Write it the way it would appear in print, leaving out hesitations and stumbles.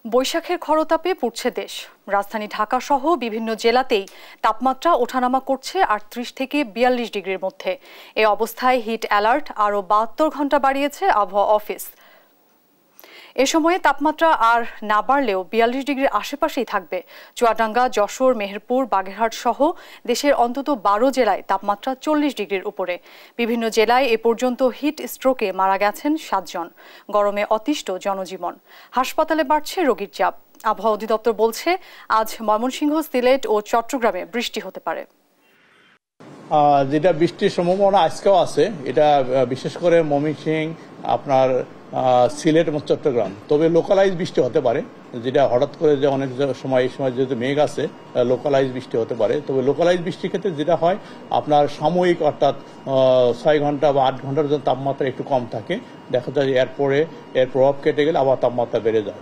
বৈশাখের খরতাপে পুড়ছে দেশ। রাজধানী ঢাকা সহ বিভিন্ন জেলাতেই তাপমাত্রা ওঠানামা করছে 38 থেকে 42 ডিগ্রির মধ্যে। এই অবস্থায় হিট অ্যালার্ট আরও 72 ঘন্টা বাড়িয়েছে আবহাওয়া অফিস। এ সময়ে তাপমাত্রা আর না বাড়লেও 42 ডিগ্রির আশেপাশেই থাকবে। চুয়াডাঙ্গা, যশোর, মেহেরপুর, বাগেরহাট সহ দেশের অন্তত 12 জেলায় তাপমাত্রা 40 ডিগ্রির উপরে। বিভিন্ন জেলায় এ পর্যন্ত হিট স্ট্রোকে মারা গেছেন 7 জন। গরমে অতিষ্ঠ জনজীবন। হাসপাতালে বাড়ছে রোগীর চাপ। আবহাওয়া অধিদপ্তর বলছে, আজ ময়মনসিংহ, সিলেট ও চট্টগ্রামে বৃষ্টি হতে পারে। যেটা বৃষ্টির সম্ভাবনা আজকেও আছে, এটা বিশেষ করে ময়মনসিংহ, আপনার সিলেট এবং চট্টগ্রাম। তবে লোকালাইজ বৃষ্টি হতে পারে, যেটা হঠাৎ করে যে অনেক সময় এই সময় যেহেতু মেঘ আছে, লোকালাইজ বৃষ্টি হতে পারে। তবে লোকালাইজ বৃষ্টির ক্ষেত্রে যেটা হয়, আপনার সাময়িক অর্থাৎ 6 ঘন্টা বা 8 ঘন্টার জন্য তাপমাত্রা একটু কম থাকে। দেখা যায় এরপরে এর প্রভাব কেটে গেলে আবার তাপমাত্রা বেড়ে যায়।